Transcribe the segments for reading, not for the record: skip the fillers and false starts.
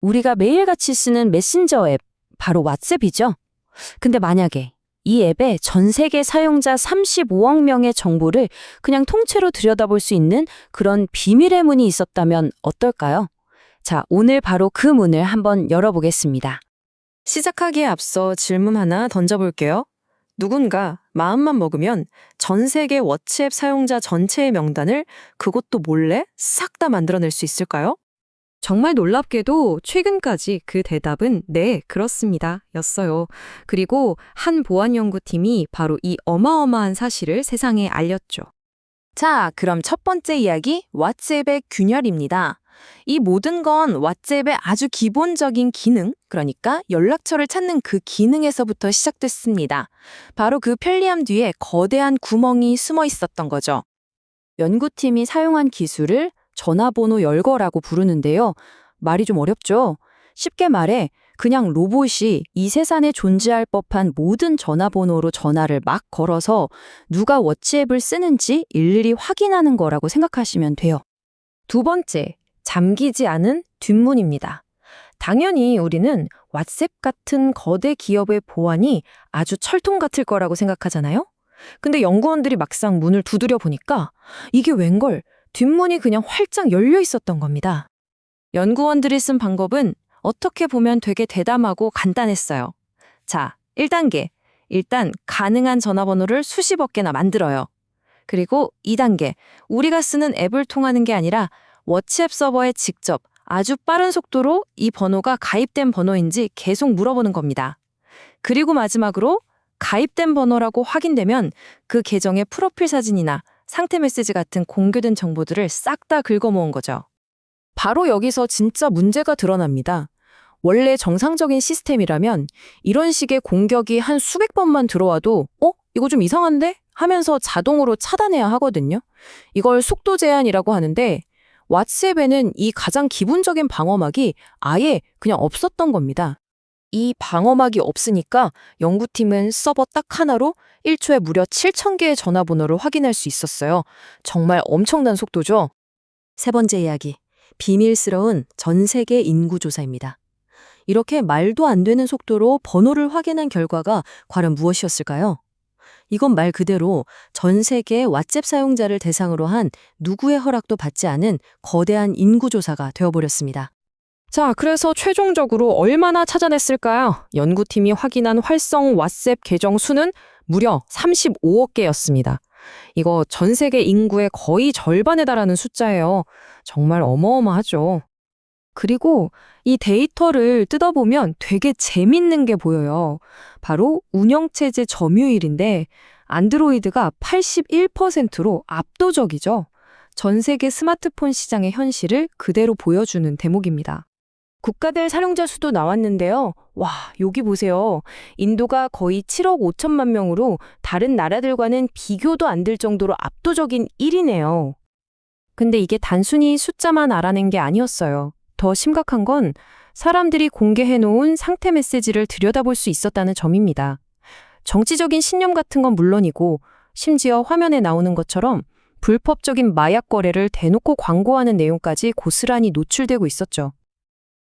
우리가 매일같이 쓰는 메신저 앱, 바로 왓츠앱이죠. 근데 만약에 이 앱에 전 세계 사용자 35억 명의 정보를 그냥 통째로 들여다볼 수 있는 그런 비밀의 문이 있었다면 어떨까요? 자, 오늘 바로 그 문을 한번 열어보겠습니다. 시작하기에 앞서 질문 하나 던져볼게요. 누군가 마음만 먹으면 전 세계 워치앱 사용자 전체의 명단을 그것도 몰래 싹 다 만들어낼 수 있을까요? 정말 놀랍게도 최근까지 그 대답은 네, 그렇습니다. 였어요. 그리고 한 보안 연구팀이 바로 이 어마어마한 사실을 세상에 알렸죠. 자, 그럼 첫 번째 이야기, 왓츠앱의 균열입니다. 이 모든 건 왓츠앱의 아주 기본적인 기능, 그러니까 연락처를 찾는 그 기능에서부터 시작됐습니다. 바로 그 편리함 뒤에 거대한 구멍이 숨어 있었던 거죠. 연구팀이 사용한 기술을 전화번호 열거라고 부르는데요. 말이 좀 어렵죠? 쉽게 말해 그냥 로봇이 이 세상에 존재할 법한 모든 전화번호로 전화를 막 걸어서 누가 워치앱을 쓰는지 일일이 확인하는 거라고 생각하시면 돼요. 두 번째, 잠기지 않은 뒷문입니다. 당연히 우리는 왓츠앱 같은 거대 기업의 보안이 아주 철통 같을 거라고 생각하잖아요? 근데 연구원들이 막상 문을 두드려 보니까 이게 웬걸 뒷문이 그냥 활짝 열려 있었던 겁니다. 연구원들이 쓴 방법은 어떻게 보면 되게 대담하고 간단했어요. 자, 1단계. 일단 가능한 전화번호를 수십억 개나 만들어요. 그리고 2단계. 우리가 쓰는 앱을 통하는 게 아니라 워치앱 서버에 직접 아주 빠른 속도로 이 번호가 가입된 번호인지 계속 물어보는 겁니다. 그리고 마지막으로 가입된 번호라고 확인되면 그 계정의 프로필 사진이나 상태 메시지 같은 공개된 정보들을 싹 다 긁어모은 거죠. 바로 여기서 진짜 문제가 드러납니다. 원래 정상적인 시스템이라면 이런 식의 공격이 한 수백 번만 들어와도 이거 좀 이상한데? 하면서 자동으로 차단해야 하거든요. 이걸 속도 제한이라고 하는데 왓츠앱에는 이 가장 기본적인 방어막이 아예 그냥 없었던 겁니다. 이 방어막이 없으니까 연구팀은 서버 딱 하나로 1초에 무려 7,000개의 전화번호를 확인할 수 있었어요. 정말 엄청난 속도죠? 세 번째 이야기, 비밀스러운 전 세계 인구조사입니다. 이렇게 말도 안 되는 속도로 번호를 확인한 결과가 과연 무엇이었을까요? 이건 말 그대로 전 세계 왓츠앱 사용자를 대상으로 한 누구의 허락도 받지 않은 거대한 인구조사가 되어버렸습니다. 자, 그래서 최종적으로 얼마나 찾아냈을까요? 연구팀이 확인한 활성 왓츠앱 계정 수는 무려 35억 개였습니다. 이거 전 세계 인구의 거의 절반에 달하는 숫자예요. 정말 어마어마하죠. 그리고 이 데이터를 뜯어보면 되게 재밌는 게 보여요. 바로 운영체제 점유율인데 안드로이드가 81%로 압도적이죠. 전 세계 스마트폰 시장의 현실을 그대로 보여주는 대목입니다. 국가별 사용자 수도 나왔는데요. 와, 여기 보세요. 인도가 거의 7억 5천만 명으로 다른 나라들과는 비교도 안 될 정도로 압도적인 1위네요. 근데 이게 단순히 숫자만 알아낸 게 아니었어요. 더 심각한 건 사람들이 공개해놓은 상태 메시지를 들여다볼 수 있었다는 점입니다. 정치적인 신념 같은 건 물론이고 심지어 화면에 나오는 것처럼 불법적인 마약 거래를 대놓고 광고하는 내용까지 고스란히 노출되고 있었죠.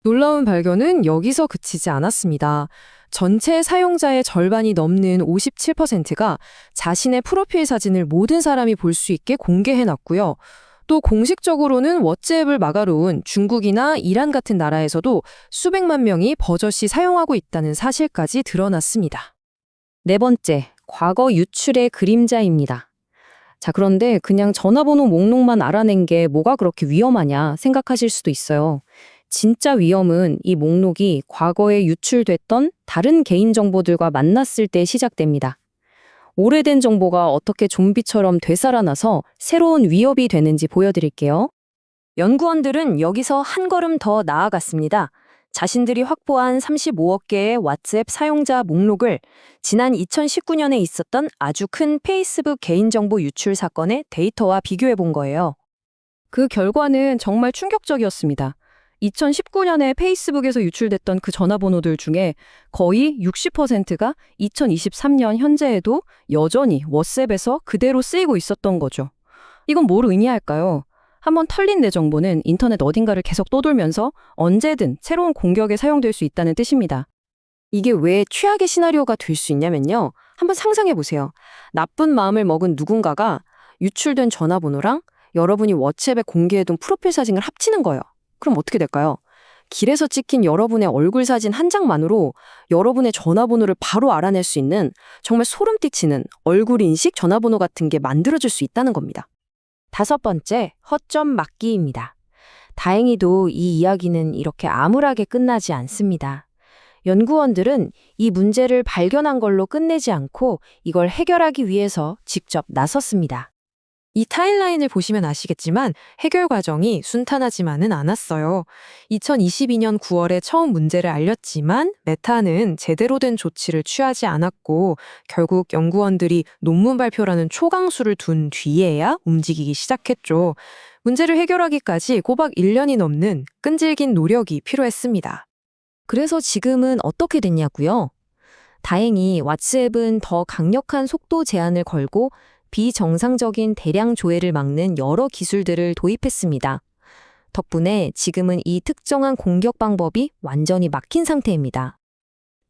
놀라운 발견은 여기서 그치지 않았습니다. 전체 사용자의 절반이 넘는 57%가 자신의 프로필 사진을 모든 사람이 볼 수 있게 공개해놨고요. 또 공식적으로는 워츠앱을 막아놓은 중국이나 이란 같은 나라에서도 수백만 명이 버젓이 사용하고 있다는 사실까지 드러났습니다. 네 번째, 과거 유출의 그림자입니다. 자, 그런데 그냥 전화번호 목록만 알아낸 게 뭐가 그렇게 위험하냐 생각하실 수도 있어요. 진짜 위험은 이 목록이 과거에 유출됐던 다른 개인정보들과 만났을 때 시작됩니다. 오래된 정보가 어떻게 좀비처럼 되살아나서 새로운 위협이 되는지 보여드릴게요. 연구원들은 여기서 한 걸음 더 나아갔습니다. 자신들이 확보한 35억 개의 왓츠앱 사용자 목록을 지난 2019년에 있었던 아주 큰 페이스북 개인정보 유출 사건의 데이터와 비교해 본 거예요. 그 결과는 정말 충격적이었습니다. 2019년에 페이스북에서 유출됐던 그 전화번호들 중에 거의 60%가 2023년 현재에도 여전히 워츠앱에서 그대로 쓰이고 있었던 거죠. 이건 뭘 의미할까요? 한번 털린 내 정보는 인터넷 어딘가를 계속 떠돌면서 언제든 새로운 공격에 사용될 수 있다는 뜻입니다. 이게 왜 최악의 시나리오가 될 수 있냐면요. 한번 상상해 보세요. 나쁜 마음을 먹은 누군가가 유출된 전화번호랑 여러분이 워치앱에 공개해둔 프로필 사진을 합치는 거예요. 그럼 어떻게 될까요? 길에서 찍힌 여러분의 얼굴 사진 한 장만으로 여러분의 전화번호를 바로 알아낼 수 있는 정말 소름 끼치는 얼굴 인식 전화번호 같은 게 만들어질 수 있다는 겁니다. 5번째, 허점 막기입니다. 다행히도 이 이야기는 이렇게 암울하게 끝나지 않습니다. 연구원들은 이 문제를 발견한 걸로 끝내지 않고 이걸 해결하기 위해서 직접 나섰습니다. 이 타임라인을 보시면 아시겠지만 해결 과정이 순탄하지만은 않았어요. 2022년 9월에 처음 문제를 알렸지만 메타는 제대로 된 조치를 취하지 않았고 결국 연구원들이 논문 발표라는 초강수를 둔 뒤에야 움직이기 시작했죠. 문제를 해결하기까지 꼬박 1년이 넘는 끈질긴 노력이 필요했습니다. 그래서 지금은 어떻게 됐냐고요? 다행히 왓츠앱은 더 강력한 속도 제한을 걸고 비정상적인 대량 조회를 막는 여러 기술들을 도입했습니다. 덕분에 지금은 이 특정한 공격 방법이 완전히 막힌 상태입니다.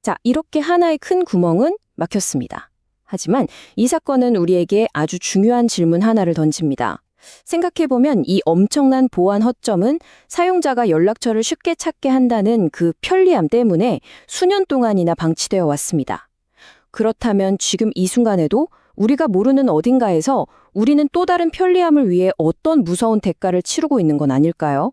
자, 이렇게 하나의 큰 구멍은 막혔습니다. 하지만 이 사건은 우리에게 아주 중요한 질문 하나를 던집니다. 생각해보면 이 엄청난 보안 허점은 사용자가 연락처를 쉽게 찾게 한다는 그 편리함 때문에 수년 동안이나 방치되어 왔습니다. 그렇다면 지금 이 순간에도 우리가 모르는 어딘가에서 우리는 또 다른 편리함을 위해 어떤 무서운 대가를 치르고 있는 건 아닐까요?